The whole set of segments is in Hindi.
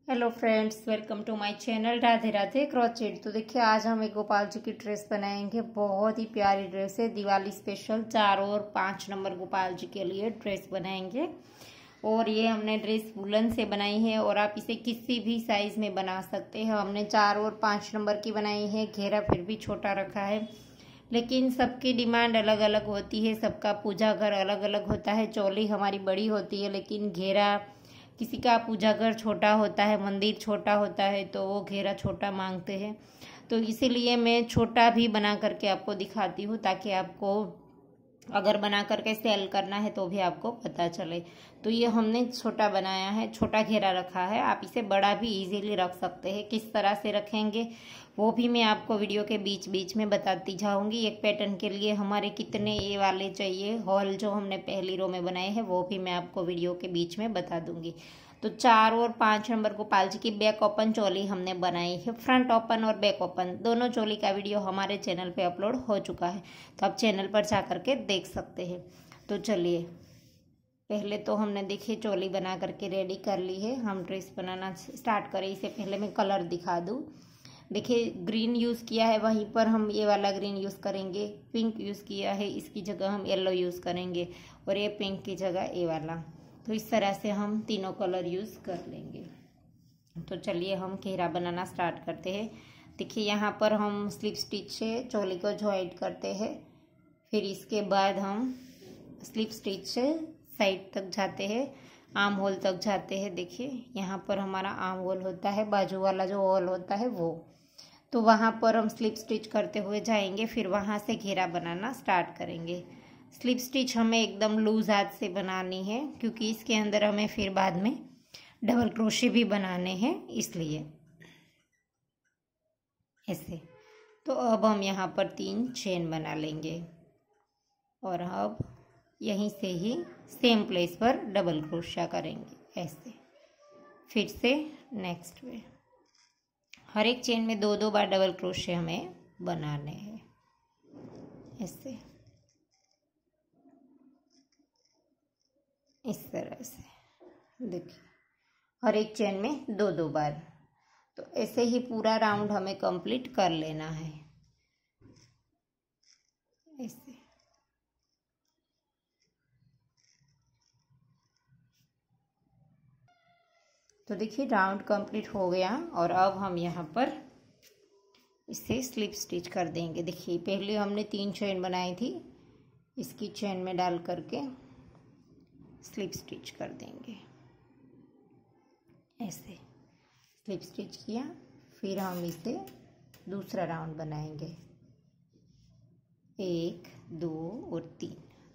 Hello friends, welcome to my channel Radhe Radhe crochet. तो देखिए, आज हम एक गोपाल जी की ड्रेस बनाएंगे। बहुत ही प्यारी ड्रेस है, दिवाली स्पेशल 4 और 5 नंबर गोपाल जी के लिए ड्रेस बनाएंगे। और ये हमने ड्रेस वुलन से बनाई है और आप इसे किसी भी साइज में बना सकते हैं। हमने 4 और 5 नंबर की बनाई है। घेरा फिर भी छोटा रखा है, लेकिन सबकी डिमांड अलग अलग होती है, सबका पूजा घर अलग अलग होता है। चोली हमारी बड़ी होती है, लेकिन घेरा किसी का पूजा घर छोटा होता है, मंदिर छोटा होता है, तो वो घेरा छोटा मांगते हैं। तो इसीलिए मैं छोटा भी बना करके आपको दिखाती हूँ, ताकि आपको अगर बना करके सेल करना है तो भी आपको पता चले। तो ये हमने छोटा बनाया है, छोटा घेरा रखा है। आप इसे बड़ा भी इजीली रख सकते हैं। किस तरह से रखेंगे वो भी मैं आपको वीडियो के बीच बीच में बताती जाऊंगी। एक पैटर्न के लिए हमारे कितने ये वाले चाहिए, हॉल जो हमने पहली रो में बनाए हैं वो भी मैं आपको वीडियो के बीच में बता दूंगी। तो 4 और 5 नंबर गोपाल जी की बैक ओपन चोली हमने बनाई है। फ्रंट ओपन और बैक ओपन दोनों चोली का वीडियो हमारे चैनल पे अपलोड हो चुका है, तो आप चैनल पर जा करके देख सकते हैं। तो चलिए, पहले तो हमने देखिए चोली बना करके रेडी कर ली है। हम ड्रेस बनाना स्टार्ट करें इससे पहले मैं कलर दिखा दूँ। देखिए, ग्रीन यूज़ किया है, वहीं पर हम ये वाला ग्रीन यूज़ करेंगे। पिंक यूज़ किया है, इसकी जगह हम येलो यूज़ करेंगे, और ये पिंक की जगह ये वाला। तो इस तरह से हम तीनों कलर यूज़ कर लेंगे। तो चलिए हम घेरा बनाना स्टार्ट करते हैं। देखिए, यहाँ पर हम स्लिप स्टिच से चोली को ज्वाइंट करते हैं। फिर इसके बाद हम स्लिप स्टिच से साइड तक जाते हैं, आर्म होल तक जाते हैं। देखिए, यहाँ पर हमारा आर्म होल होता है, बाजू वाला जो होल होता है वो। तो वहाँ पर हम स्लिप स्टिच करते हुए जाएंगे, फिर वहाँ से घेरा बनाना स्टार्ट करेंगे। स्लिप स्टिच हमें एकदम लूज हाथ से बनानी है, क्योंकि इसके अंदर हमें फिर बाद में डबल क्रोशे भी बनाने हैं, इसलिए ऐसे। तो अब हम यहाँ पर 3 चेन बना लेंगे, और अब यहीं से ही सेम प्लेस पर डबल क्रोशा करेंगे ऐसे। फिर से नेक्स्ट में हर एक चेन में 2-2 बार डबल क्रोशे हमें बनाने हैं ऐसे, इस तरह से। देखिए, हर एक चेन में 2-2 बार। तो ऐसे ही पूरा राउंड हमें कंप्लीट कर लेना है ऐसे। तो देखिए, राउंड कंप्लीट हो गया, और अब हम यहाँ पर इसे स्लिप स्टिच कर देंगे। देखिए, पहले हमने 3 चेन बनाई थी, इसकी चेन में डाल करके स्लिप स्टिच कर देंगे ऐसे। स्लिप स्टिच किया, फिर हम इसे दूसरा राउंड बनाएंगे। 1, 2 और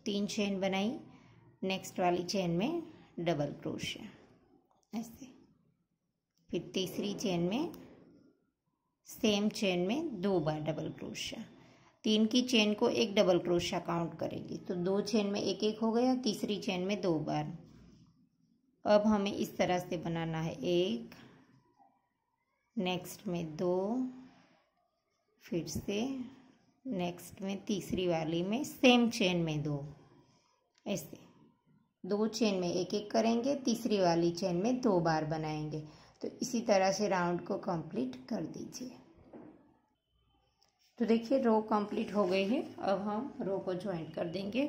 3 चेन बनाई। नेक्स्ट वाली चेन में डबल क्रोशा ऐसे। फिर तीसरी चेन में सेम चेन में 2 बार डबल क्रोशा। 3 की चेन को एक डबल क्रोशा काउंट करेंगे, तो 2 चेन में 1-1 हो गया, तीसरी चेन में 2 बार। अब हमें इस तरह से बनाना है, 1, नेक्स्ट में 2, फिर से नेक्स्ट में तीसरी वाली में सेम चेन में 2 ऐसे। 2 चेन में 1-1 करेंगे, तीसरी वाली चेन में 2 बार बनाएंगे। तो इसी तरह से राउंड को कंप्लीट कर दीजिए। तो देखिए, रो कंप्लीट हो गई है। अब हम रो को ज्वाइंट कर देंगे।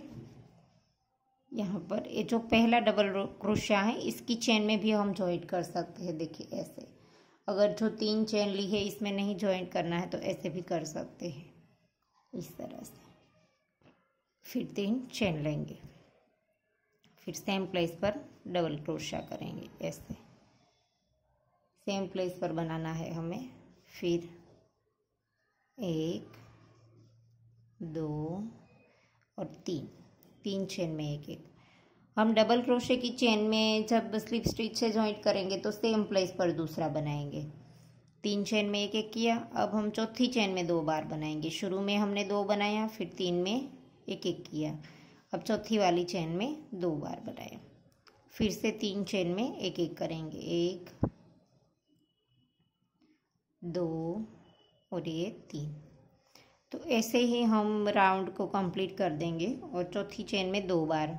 यहाँ पर ये जो पहला डबल क्रोशा है, इसकी चेन में भी हम ज्वाइंट कर सकते हैं। देखिए ऐसे, अगर जो 3 चेन ली है इसमें नहीं ज्वाइंट करना है तो ऐसे भी कर सकते हैं, इस तरह से। फिर 3 चेन लेंगे, फिर सेम प्लेस पर डबल क्रोशा करेंगे ऐसे। सेम प्लेस पर बनाना है हमें। फिर 1, 2 और 3 चेन में 1-1। हम डबल क्रोशे की चेन में जब स्लिप स्टिच से ज्वाइंट करेंगे तो सेम प्लेस पर दूसरा बनाएंगे। 3 चेन में 1-1 किया। अब हम चौथी चेन में 2 बार बनाएंगे। शुरू में हमने 2 बनाया, फिर 3 में 1-1 किया। अब चौथी वाली चेन में 2 बार बनाया। फिर से 3 चेन में 1-1 करेंगे, 1, 2 और ये 3। तो ऐसे ही हम राउंड को कंप्लीट कर देंगे, और चौथी चेन में 2 बार।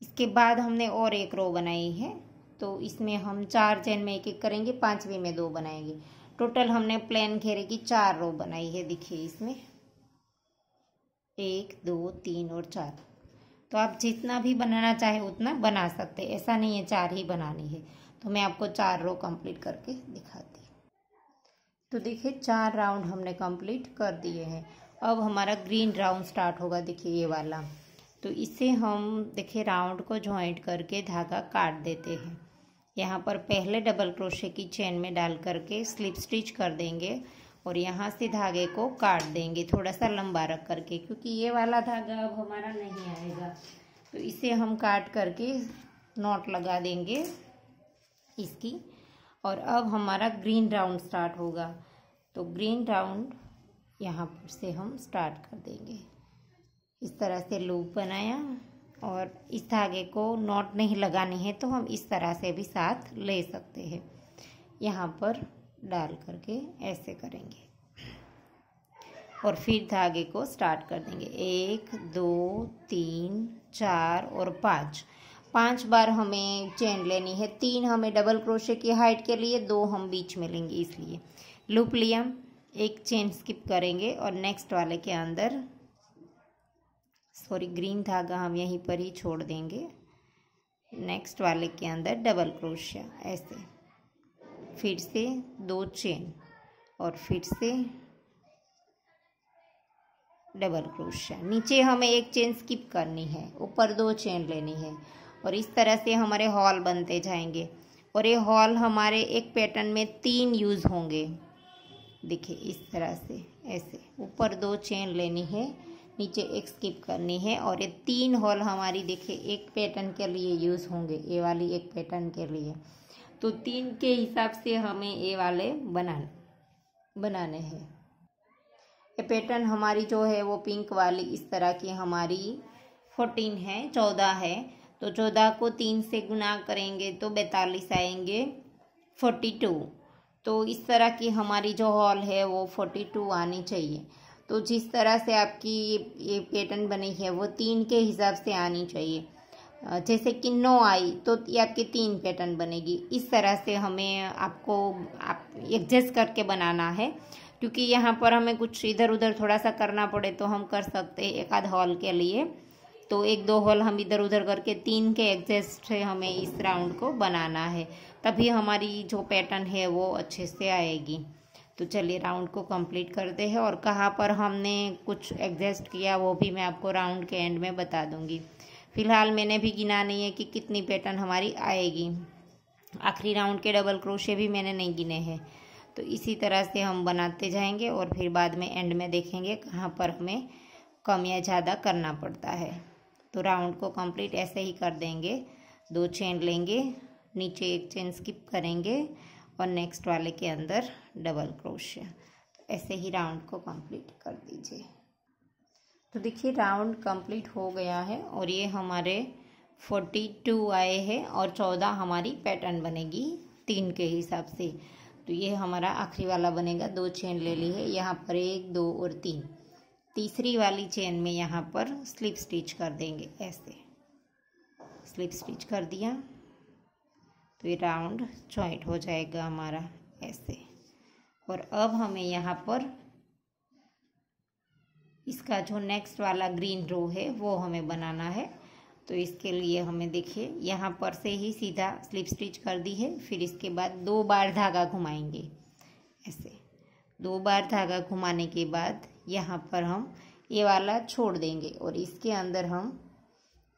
इसके बाद हमने और एक रो बनाई है, तो इसमें हम 4 चेन में एक एक करेंगे, 5वें में 2 बनाएंगे। टोटल हमने प्लेन घेरे की 4 रो बनाई है। देखिए इसमें 1 2 3 और 4। तो आप जितना भी बनाना चाहे उतना बना सकते हैं, ऐसा नहीं है 4 ही बनानी है। तो मैं आपको 4 रो कंप्लीट करके दिखाती हूँ। तो देखिए 4 राउंड हमने कंप्लीट कर दिए हैं। अब हमारा ग्रीन राउंड स्टार्ट होगा। देखिए ये वाला, तो इसे हम देखिए राउंड को जॉइंट करके धागा काट देते हैं। यहाँ पर पहले डबल क्रोशे की चेन में डाल करके स्लिप स्टिच कर देंगे और यहाँ से धागे को काट देंगे थोड़ा सा लंबा रख करके, क्योंकि ये वाला धागा अब हमारा नहीं आएगा। तो इसे हम काट करके नॉट लगा देंगे इसकी। और अब हमारा ग्रीन राउंड स्टार्ट होगा। तो ग्रीन राउंड यहाँ पर से हम स्टार्ट कर देंगे। इस तरह से लूप बनाया और इस धागे को नॉट नहीं लगानी है तो हम इस तरह से भी साथ ले सकते हैं। यहाँ पर डाल करके ऐसे करेंगे और फिर धागे को स्टार्ट कर देंगे। 1 2 3 4 और 5 बार हमें चेन लेनी है। 3 हमें डबल क्रोशे की हाइट के लिए, 2 हम बीच में लेंगे, इसलिए लूप लिया, 1 चेन स्किप करेंगे और नेक्स्ट वाले के अंदर ग्रीन धागा हम यहीं पर ही छोड़ देंगे। नेक्स्ट वाले के अंदर डबल क्रोशिया ऐसे, फिर से 2 चेन और फिर से डबल क्रोशिया। नीचे हमें 1 चेन स्किप करनी है, ऊपर 2 चेन लेनी है और इस तरह से हमारे हॉल बनते जाएंगे। और ये हॉल हमारे एक पैटर्न में 3 यूज होंगे। देखिए इस तरह से ऐसे ऊपर 2 चेन लेनी है, नीचे 1 स्किप करनी है और ये 3 हॉल हमारी देखिए एक पैटर्न के लिए यूज़ होंगे, ये वाली एक पैटर्न के लिए। तो 3 के हिसाब से हमें ये वाले बनाने हैं। ये पैटर्न हमारी जो है वो पिंक वाली इस तरह की हमारी 14 है, 14 है। तो 14 को 3 से गुना करेंगे तो 42 आएंगे, 42। तो इस तरह की हमारी जो हॉल है वो 42 आनी चाहिए। तो जिस तरह से आपकी ये पैटर्न बनी है वो 3 के हिसाब से आनी चाहिए। जैसे कि 9 आई तो ये आपकी 3 पैटर्न बनेगी। इस तरह से हमें आपको एडजस्ट करके बनाना है, क्योंकि यहाँ पर हमें कुछ इधर उधर थोड़ा सा करना पड़े तो हम कर सकते हैं एक आध हॉल के लिए। तो 1-2 हॉल हम इधर उधर करके 3 के एडजस्ट से हमें इस राउंड को बनाना है, तभी हमारी जो पैटर्न है वो अच्छे से आएगी। तो चलिए राउंड को कंप्लीट करते हैं और कहाँ पर हमने कुछ एडजस्ट किया वो भी मैं आपको राउंड के एंड में बता दूंगी। फिलहाल मैंने भी गिना नहीं है कि कितनी पैटर्न हमारी आएगी। आखिरी राउंड के डबल क्रोशे भी मैंने नहीं गिने हैं। तो इसी तरह से हम बनाते जाएंगे और फिर बाद में एंड में देखेंगे कहाँ पर हमें कम या ज़्यादा करना पड़ता है। तो राउंड को कंप्लीट ऐसे ही कर देंगे। 2 चेन लेंगे, नीचे 1 चेन स्किप करेंगे और नेक्स्ट वाले के अंदर डबल क्रोशिया। तो ऐसे ही राउंड को कंप्लीट कर दीजिए। तो देखिए राउंड कंप्लीट हो गया है और ये हमारे 42 आए हैं और 14 हमारी पैटर्न बनेगी 3 के हिसाब से। तो ये हमारा आखिरी वाला बनेगा। 2 चेन ले ली है, यहाँ पर 1 2 और 3। तीसरी वाली चेन में यहाँ पर स्लिप स्टिच कर देंगे, ऐसे स्लिप स्टिच कर दिया तो ये राउंड जॉइंट हो जाएगा हमारा ऐसे। और अब हमें यहाँ पर इसका जो नेक्स्ट वाला ग्रीन रो है वो हमें बनाना है। तो इसके लिए हमें देखिए यहाँ पर से ही सीधा स्लिप स्टिच कर दी है, फिर इसके बाद 2 बार धागा घुमाएंगे ऐसे। 2 बार धागा घुमाने के बाद यहाँ पर हम ये वाला छोड़ देंगे और इसके अंदर हम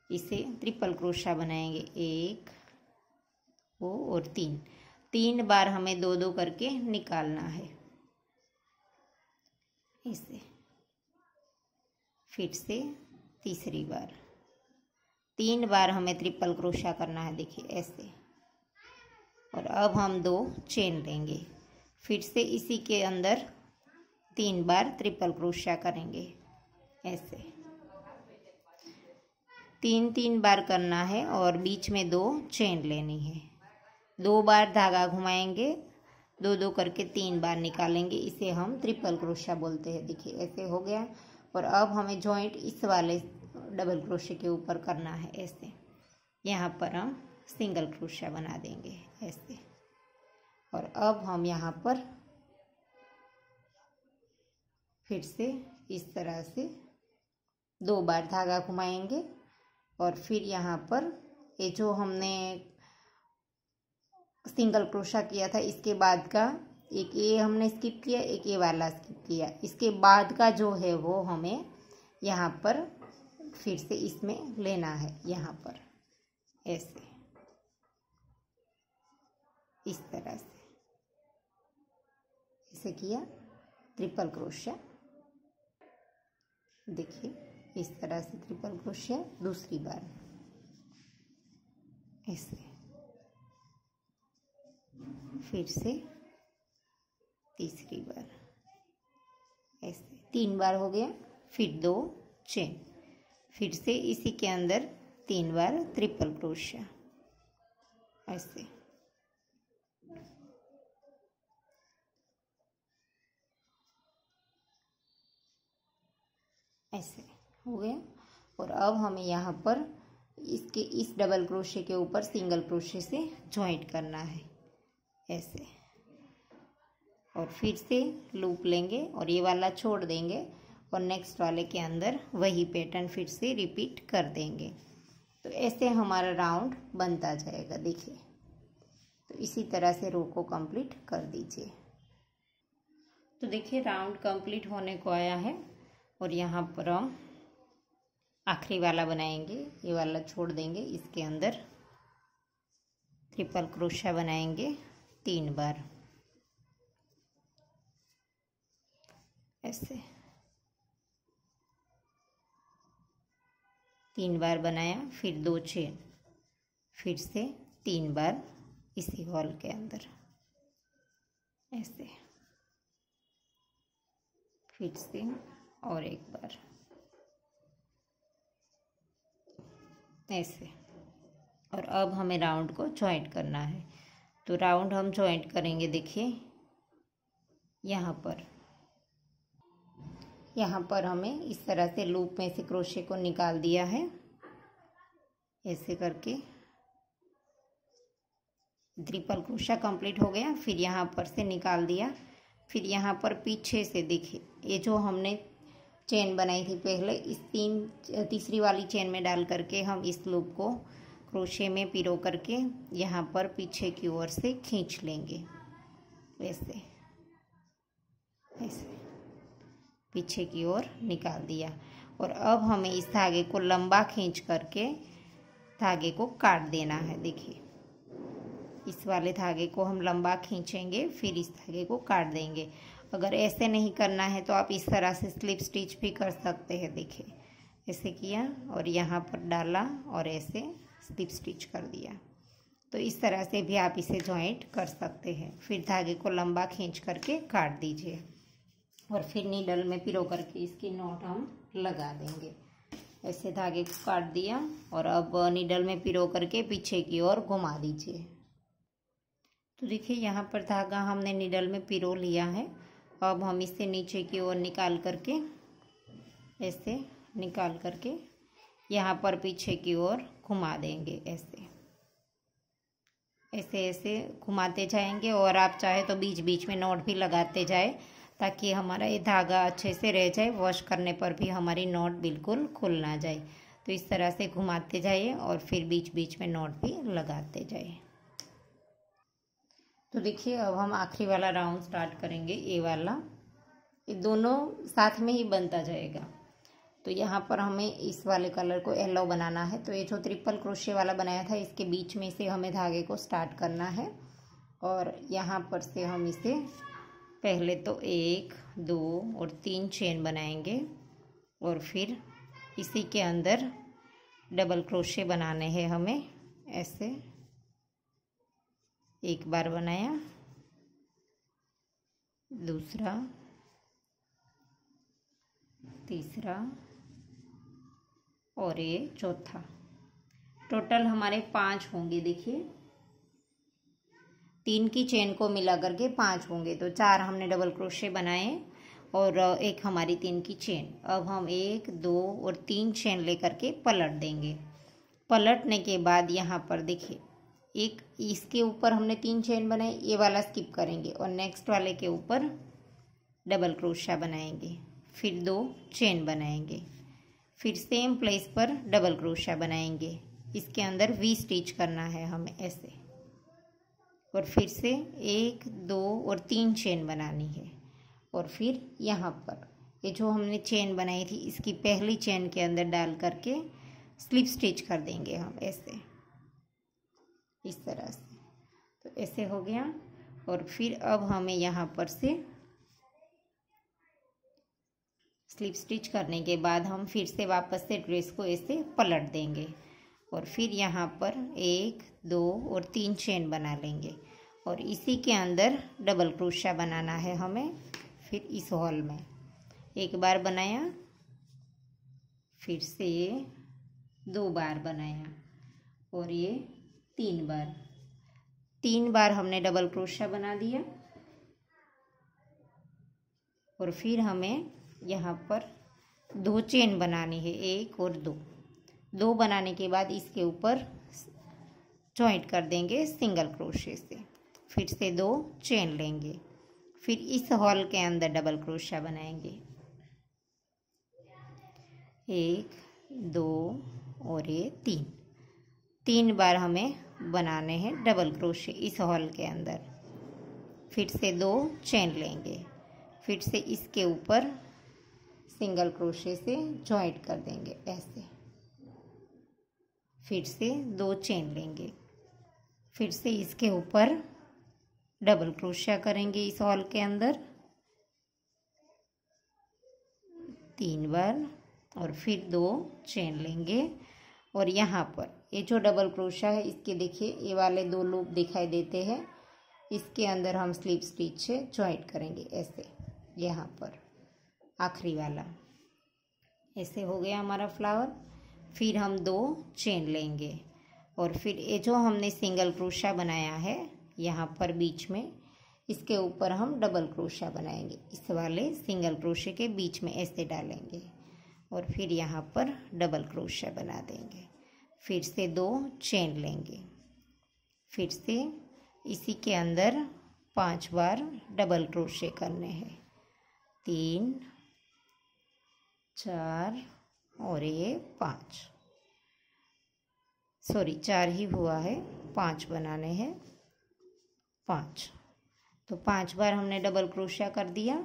इसे ट्रिपल क्रोशा बनाएंगे। 1 2 और 3 बार हमें 2-2 करके निकालना है इसे। फिर से तीसरी बार 3 बार हमें ट्रिपल क्रोशा करना है, देखिए ऐसे। और अब हम 2 चेन लेंगे, फिर से इसी के अंदर 3 बार ट्रिपल क्रोशा करेंगे ऐसे। 3 बार करना है और बीच में 2 चेन लेनी है। 2 बार धागा घुमाएंगे, 2-2 करके 3 बार निकालेंगे, इसे हम ट्रिपल क्रोशा बोलते हैं। देखिए ऐसे हो गया। और अब हमें जॉइंट इस वाले डबल क्रोशे के ऊपर करना है ऐसे। यहाँ पर हम सिंगल क्रोशिया बना देंगे ऐसे। और अब हम यहाँ पर फिर से इस तरह से 2 बार धागा घुमाएंगे और फिर यहाँ पर ये जो हमने सिंगल क्रोशा किया था इसके बाद का एक ये हमने स्किप किया, एक ये वाला स्किप किया, इसके बाद का जो है वो हमें यहाँ पर फिर से इसमें लेना है। यहाँ पर ऐसे इस तरह से ऐसे किया ट्रिपल क्रोशिया। देखिए इस तरह से ट्रिपल क्रोशिया दूसरी बार ऐसे, फिर से तीसरी बार ऐसे, 3 बार हो गया। फिर 2 चेन, फिर से इसी के अंदर 3 बार ट्रिपल क्रोशिया ऐसे। ऐसे हो गया। और अब हमें यहाँ पर इसके इस डबल क्रोशे के ऊपर सिंगल क्रोशे से जॉइंट करना है ऐसे। और फिर से लूप लेंगे और ये वाला छोड़ देंगे और नेक्स्ट वाले के अंदर वही पैटर्न फिर से रिपीट कर देंगे। तो ऐसे हमारा राउंड बनता जाएगा। देखिए तो इसी तरह से रो को कंप्लीट कर दीजिए। तो देखिए राउंड कंप्लीट होने को आया है और यहाँ पर हम आखिरी वाला बनाएंगे। ये वाला छोड़ देंगे, इसके अंदर ट्रिपल क्रोशिया बनाएंगे 3 बार ऐसे। 3 बार बनाया, फिर 2 चेन, फिर से 3 बार इसी हॉल के अंदर ऐसे, फिर से और एक बार ऐसे। और अब हमें राउंड को जॉइंट करना है। तो राउंड हम जॉइंट करेंगे। देखिए यहाँ पर हमें इस तरह से लूप में से क्रोशे को निकाल दिया है ऐसे करके। ट्रिपल क्रोशा कंप्लीट हो गया। फिर यहाँ पर से निकाल दिया। फिर यहाँ पर पीछे से देखिए ये जो हमने चेन बनाई थी पहले, इस तीसरी वाली चेन में डाल करके हम इस लूप को क्रोशे में पिरो करके यहाँ पर पीछे की ओर से खींच लेंगे ऐसे ऐसे, पीछे की ओर निकाल दिया। और अब हमें इस धागे को लंबा खींच करके धागे को काट देना है। देखिए इस वाले धागे को हम लंबा खींचेंगे, फिर इस धागे को काट देंगे। अगर ऐसे नहीं करना है तो आप इस तरह से स्लिप स्टिच भी कर सकते हैं। देखिए ऐसे किया और यहाँ पर डाला और ऐसे स्लिप स्टिच कर दिया। तो इस तरह से भी आप इसे जॉइंट कर सकते हैं। फिर धागे को लंबा खींच करके काट दीजिए और फिर नीडल में पिरो करके इसकी नॉट हम लगा देंगे। ऐसे धागे को काट दिया और अब नीडल में पिरो करके पीछे की ओर घुमा दीजिए। तो देखिए यहाँ पर धागा हमने नीडल में पिरो लिया है। अब हम इसे नीचे की ओर निकाल करके ऐसे निकाल करके यहाँ पर पीछे की ओर घुमा देंगे ऐसे ऐसे ऐसे घुमाते जाएंगे। और आप चाहे तो बीच बीच में नॉट भी लगाते जाए ताकि हमारा ये धागा अच्छे से रह जाए। वॉश करने पर भी हमारी नॉट बिल्कुल खुल ना जाए। तो इस तरह से घुमाते जाइए और फिर बीच बीच में नॉट भी लगाते जाइए। तो देखिए अब हम आखिरी वाला राउंड स्टार्ट करेंगे। ये वाला, ये दोनों साथ में ही बनता जाएगा। तो यहाँ पर हमें इस वाले कलर को येलो बनाना है। तो ये जो ट्रिपल क्रोशे वाला बनाया था इसके बीच में से हमें धागे को स्टार्ट करना है। और यहाँ पर से हम इसे पहले तो 1 2 और 3 चेन बनाएंगे और फिर इसी के अंदर डबल क्रोशे बनाने हैं हमें ऐसे। एक बार बनाया, दूसरा, तीसरा और ये चौथा। टोटल हमारे 5 होंगे। देखिए 3 की चेन को मिला करके 5 होंगे। तो 4 हमने डबल क्रोशे बनाए और एक हमारी 3 की चेन। अब हम 1 2 और 3 चेन लेकर के पलट देंगे। पलटने के बाद यहाँ पर देखिए एक इसके ऊपर हमने 3 चेन बनाई, ये वाला स्किप करेंगे और नेक्स्ट वाले के ऊपर डबल क्रोशा बनाएंगे, फिर 2 चेन बनाएंगे, फिर सेम प्लेस पर डबल क्रोशा बनाएंगे। इसके अंदर वी स्टिच करना है हमें ऐसे, और फिर से 1 2 और 3 चेन बनानी है। और फिर यहाँ पर ये जो हमने चेन बनाई थी इसकी पहली चेन के अंदर डाल करके स्लिप स्टिच कर देंगे हम ऐसे, इस तरह से। तो ऐसे हो गया। और फिर अब हमें यहाँ पर से स्लिप स्टिच करने के बाद हम फिर से वापस से ड्रेस को ऐसे पलट देंगे और फिर यहाँ पर 1 2 और 3 चेन बना लेंगे और इसी के अंदर डबल क्रोशा बनाना है हमें। फिर इस हॉल में एक बार बनाया, फिर से 2 बार बनाया और ये 3 बार हमने डबल क्रोशा बना दिया। और फिर हमें यहाँ पर 2 चेन बनानी है, 1 और 2 बनाने के बाद इसके ऊपर जॉइंट कर देंगे सिंगल क्रोशे से, फिर से 2 चेन लेंगे, फिर इस हॉल के अंदर डबल क्रोशा बनाएंगे, 1 2 और ये 3 बार हमें बनाने हैं डबल क्रोशे इस हॉल के अंदर। फिर से 2 चेन लेंगे, फिर से इसके ऊपर सिंगल क्रोशे से जॉइंट कर देंगे ऐसे, फिर से 2 चेन लेंगे, फिर से इसके ऊपर डबल क्रोशा करेंगे इस हॉल के अंदर 3 बार और फिर 2 चेन लेंगे। और यहाँ पर ये जो डबल क्रोशा है इसके देखिए ये वाले 2 लूप दिखाई देते हैं, इसके अंदर हम स्लिप स्टिच से जॉइंट करेंगे ऐसे, यहाँ पर आखिरी वाला। ऐसे हो गया हमारा फ्लावर। फिर हम 2 चेन लेंगे और फिर ये जो हमने सिंगल क्रोशा बनाया है यहाँ पर बीच में, इसके ऊपर हम डबल क्रोशा बनाएंगे, इस वाले सिंगल क्रोशे के बीच में ऐसे डालेंगे और फिर यहाँ पर डबल क्रोशा बना देंगे, फिर से 2 चेन लेंगे, फिर से इसी के अंदर 5 बार डबल क्रोशे करने हैं, 3 4 और ये 5, सॉरी 4 ही हुआ है, 5 बनाने हैं, 5। तो 5 बार हमने डबल क्रोशा कर दिया।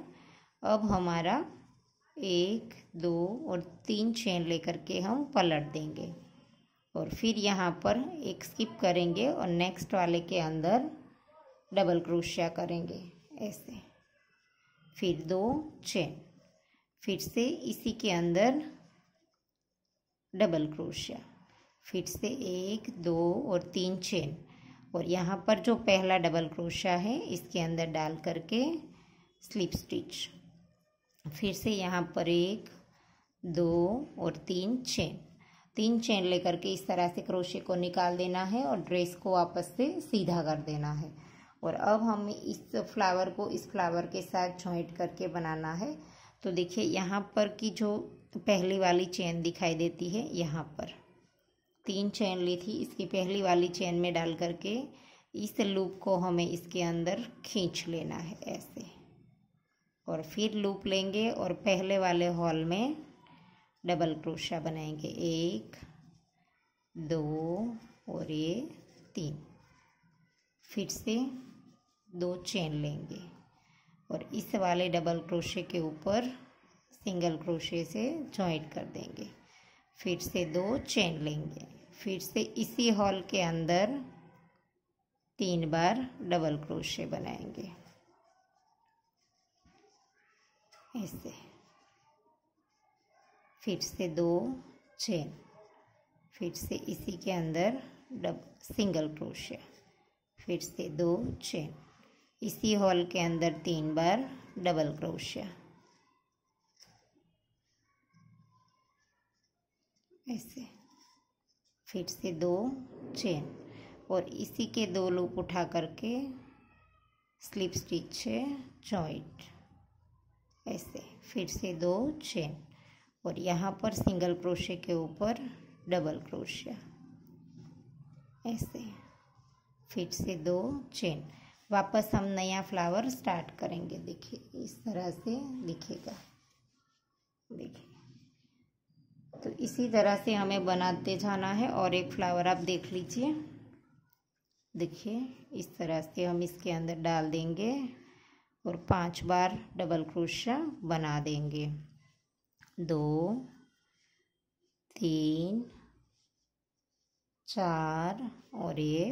अब हमारा 1 2 और 3 चेन लेकर के हम पलट देंगे और फिर यहाँ पर एक स्किप करेंगे और नेक्स्ट वाले के अंदर डबल क्रोशा करेंगे ऐसे, फिर 2 चेन, फिर से इसी के अंदर डबल क्रोशा, फिर से 1 2 और 3 चेन और यहाँ पर जो पहला डबल क्रोशा है इसके अंदर डाल करके स्लिप स्टिच, फिर से यहाँ पर 1 2 और 3 चेन लेकर के इस तरह से क्रोशे को निकाल देना है और ड्रेस को वापस से सीधा कर देना है। और अब हमें इस फ्लावर को इस फ्लावर के साथ जॉइंट करके बनाना है। तो देखिए यहाँ पर की जो पहली वाली चेन दिखाई देती है, यहाँ पर 3 चेन ली थी, इसकी पहली वाली चेन में डाल करके इस लूप को हमें इसके अंदर खींच लेना है ऐसे, और फिर लूप लेंगे और पहले वाले हॉल में डबल क्रोशा बनाएंगे, 1 2 और ये 3, फिर से 2 चेन लेंगे और इस वाले डबल क्रोशे के ऊपर सिंगल क्रोशे से जॉइंट कर देंगे, फिर से 2 चेन लेंगे, फिर से इसी हॉल के अंदर 3 बार डबल क्रोशे बनाएंगे ऐसे, फिर से 2 चेन, फिर से इसी के अंदर सिंगल क्रोशे, फिर से 2 चेन, इसी हॉल के अंदर 3 बार डबल क्रोशा ऐसे, फिर से 2 चेन और इसी के 2 लूप उठा करके स्लिप स्टिच से जॉइंट ऐसे, फिर से 2 चेन और यहाँ पर सिंगल क्रोशे के ऊपर डबल क्रोशिया ऐसे, फिर से 2 चेन। वापस हम नया फ्लावर स्टार्ट करेंगे। देखिए इस तरह से दिखेगा। देखिए तो इसी तरह से हमें बनाते जाना है। और एक फ्लावर आप देख लीजिए। देखिए इस तरह से हम इसके अंदर डाल देंगे और 5 बार डबल क्रोशिया बना देंगे। 2 3 4 और ये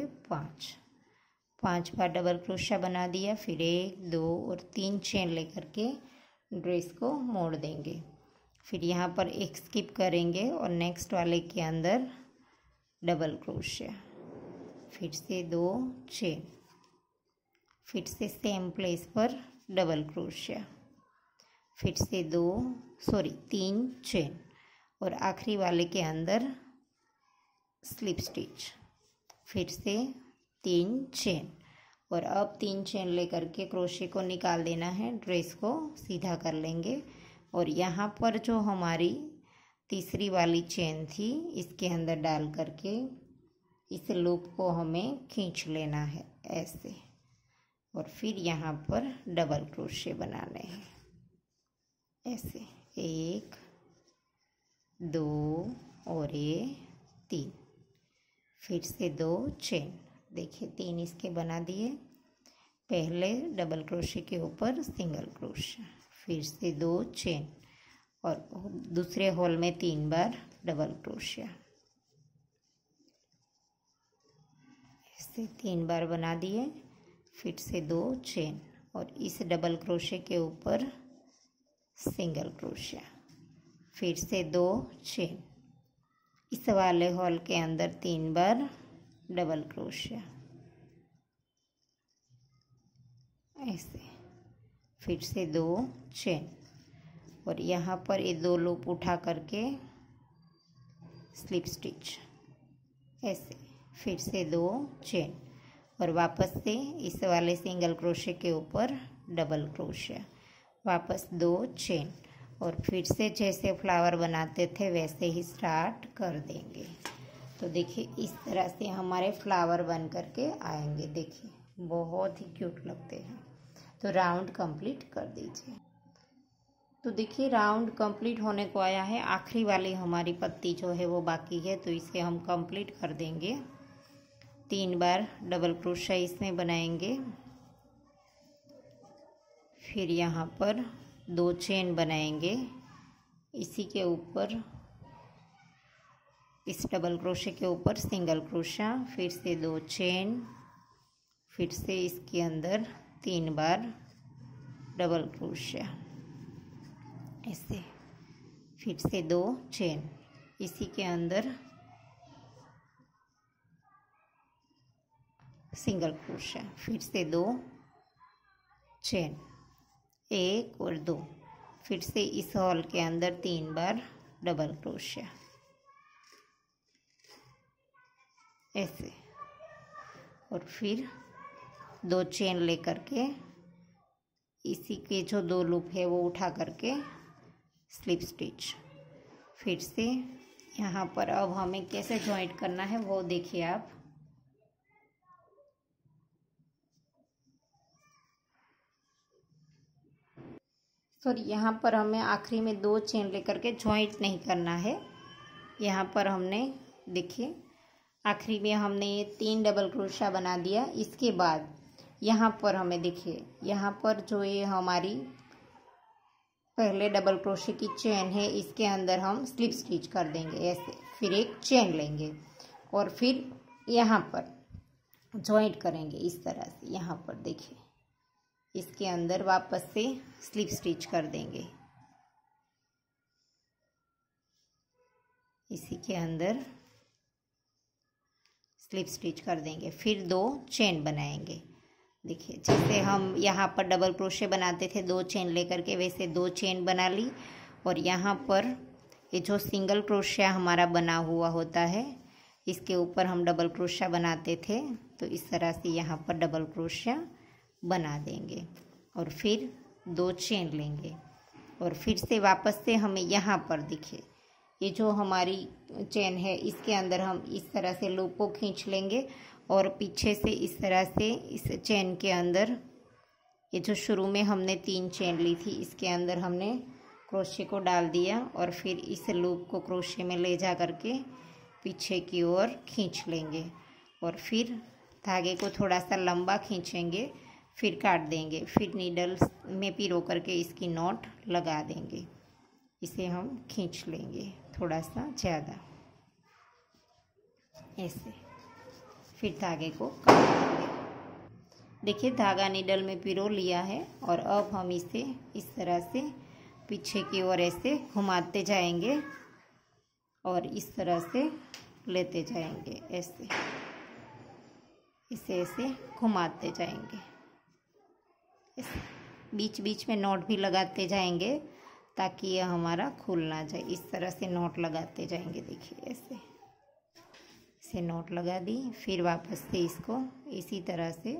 5 बार डबल क्रोशिया बना दिया। फिर 1 2 और 3 चेन लेकर के ड्रेस को मोड़ देंगे। फिर यहाँ पर एक स्किप करेंगे और नेक्स्ट वाले के अंदर डबल क्रोशिया। फिर से 2 चेन। फिर से सेम प्लेस पर डबल क्रोशिया। फिर से 3 चेन और आखिरी वाले के अंदर स्लिप स्टिच। फिर से 3 चेन और अब 3 चेन लेकर के क्रोशे को निकाल देना है। ड्रेस को सीधा कर लेंगे और यहाँ पर जो हमारी तीसरी वाली चेन थी इसके अंदर डाल करके इस लूप को हमें खींच लेना है ऐसे। और फिर यहाँ पर डबल क्रोशे बनाने हैं ऐसे। 1 2 और ये 3। फिर से 2 चेन। देखिए 3 इसके बना दिए। पहले डबल क्रोशे के ऊपर सिंगल क्रोशा। फिर से 2 चेन और दूसरे होल में 3 बार डबल क्रोशिया। ऐसे 3 बार बना दिए। फिर से 2 चेन और इस डबल क्रोशे के ऊपर सिंगल क्रोशिया। फिर से 2 चेन। इस वाले होल के अंदर 3 बार डबल क्रोशिया ऐसे। फिर से 2 चेन और यहाँ पर ये 2 लूप उठा करके स्लिप स्टिच ऐसे। फिर से 2 चेन और वापस से इस वाले सिंगल क्रोशे के ऊपर डबल क्रोशिया। वापस 2 चेन और फिर से जैसे फ्लावर बनाते थे वैसे ही स्टार्ट कर देंगे। तो देखिए इस तरह से हमारे फ्लावर बन करके आएंगे। देखिए बहुत ही क्यूट लगते हैं। तो राउंड कंप्लीट कर दीजिए। तो देखिए राउंड कंप्लीट होने को आया है। आखिरी वाली हमारी पत्ती जो है वो बाकी है तो इसे हम कंप्लीट कर देंगे। 3 बार डबल क्रोशा इसमें बनाएंगे। फिर यहाँ पर 2 चेन बनाएंगे। इसी के ऊपर इस डबल क्रोशे के ऊपर सिंगल क्रोशा। फिर से 2 चेन। फिर से इसके अंदर 3 बार डबल क्रोशा ऐसे। फिर से 2 चेन। इसी के अंदर सिंगल क्रोशा। फिर से 2 चेन 1 और 2। फिर से इस हॉल के अंदर 3 बार डबल क्रोशा ऐसे। और फिर 2 चेन लेकर के इसी के जो 2 लूप है वो उठा करके स्लिप स्टिच। फिर से यहाँ पर अब हमें कैसे जॉइंट करना है वो देखिए आप। सॉरी यहाँ पर हमें आखिरी में 2 चेन लेकर के जॉइंट नहीं करना है। यहाँ पर हमने देखिए आखिरी में हमने ये 3 डबल क्रोशा बना दिया। इसके बाद यहाँ पर हमें देखिए यहाँ पर जो ये हमारी पहले डबल क्रोशे की चेन है इसके अंदर हम स्लिप स्टिच कर देंगे ऐसे। फिर एक चेन लेंगे और फिर यहाँ पर जॉइंट करेंगे इस तरह से। यहाँ पर देखिए इसके अंदर वापस से स्लिप स्टिच कर देंगे। इसी के अंदर स्लिप स्टिच कर देंगे। फिर 2 चेन बनाएंगे। देखिए जैसे हम यहाँ पर डबल क्रोशे बनाते थे 2 चेन लेकर के वैसे 2 चेन बना ली। और यहाँ पर ये जो सिंगल क्रोशिया हमारा बना हुआ होता है इसके ऊपर हम डबल क्रोशिया बनाते थे तो इस तरह से यहाँ पर डबल क्रोशिया बना देंगे। और फिर 2 चेन लेंगे और फिर से वापस से हमें यहाँ पर देखिए ये जो हमारी चेन है इसके अंदर हम इस तरह से लूप को खींच लेंगे और पीछे से इस तरह से इस चेन के अंदर, ये जो शुरू में हमने 3 चेन ली थी, इसके अंदर हमने क्रोशे को डाल दिया और फिर इस लूप को क्रोशे में ले जा करके पीछे की ओर खींच लेंगे और फिर धागे को थोड़ा सा लंबा खींचेंगे, फिर काट देंगे, फिर नीडल में पिरो करके इसकी नॉट लगा देंगे। इसे हम खींच लेंगे थोड़ा सा ज़्यादा ऐसे, फिर धागे को काट देंगे। देखिए धागा नीडल में पिरो लिया है और अब हम इसे इस तरह से पीछे की ओर ऐसे घुमाते जाएंगे और इस तरह से लेते जाएंगे, ऐसे इसे ऐसे घुमाते जाएंगे। बीच बीच में नॉट भी लगाते जाएंगे ताकि यह हमारा खुल ना जाए। इस तरह से नॉट लगाते जाएंगे। देखिए ऐसे इसे नॉट लगा दी, फिर वापस से इसको इसी तरह से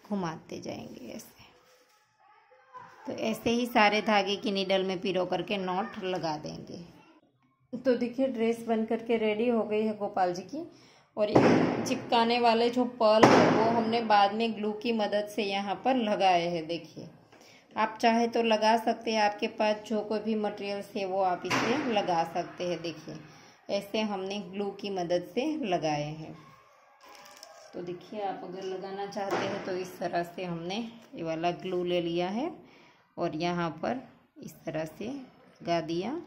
घुमाते जाएंगे ऐसे। तो ऐसे ही सारे धागे की नीडल में पिरो करके नॉट लगा देंगे। तो देखिए ड्रेस बन करके रेडी हो गई है गोपाल जी की। और ये चिपकाने वाले जो पर्ल है वो हमने बाद में ग्लू की मदद से यहाँ पर लगाए हैं। देखिए आप चाहे तो लगा सकते हैं, आपके पास जो कोई भी मटेरियल्स है वो आप इसे लगा सकते हैं। देखिए ऐसे हमने ग्लू की मदद से लगाए हैं। तो देखिए आप अगर लगाना चाहते हैं तो इस तरह से हमने ये वाला ग्लू ले लिया है और यहाँ पर इस तरह से लगा दिया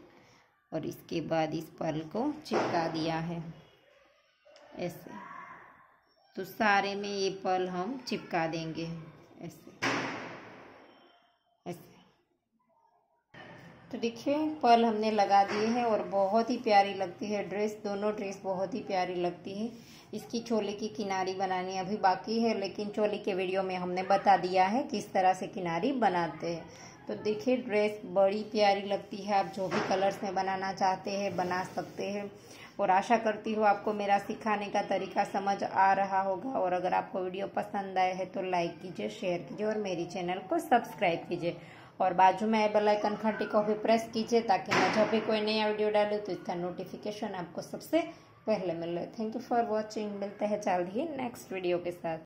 और इसके बाद इस पर्ल को चिपका दिया है ऐसे। तो सारे में ये पर्ल हम चिपका देंगे ऐसे ऐसे। तो देखिए पर्ल हमने लगा दिए हैं और बहुत ही प्यारी लगती है ड्रेस। दोनों ड्रेस बहुत ही प्यारी लगती है। इसकी चोली की किनारी बनानी अभी बाकी है, लेकिन चोली के वीडियो में हमने बता दिया है किस तरह से किनारी बनाते हैं। तो देखिए ड्रेस बड़ी प्यारी लगती है। आप जो भी कलर्स में बनाना चाहते हैं बना सकते हैं। और आशा करती हूँ आपको मेरा सिखाने का तरीका समझ आ रहा होगा। और अगर आपको वीडियो पसंद आए है तो लाइक कीजिए, शेयर कीजिए और मेरी चैनल को सब्सक्राइब कीजिए। और बाजू में बेल आइकन घंटी को भी प्रेस कीजिए ताकि मैं जब भी कोई नया वीडियो डालूँ तो इसका नोटिफिकेशन आपको सबसे पहले मिले। Thank you for watching. मिलते हैं जल्द ही नेक्स्ट वीडियो के साथ।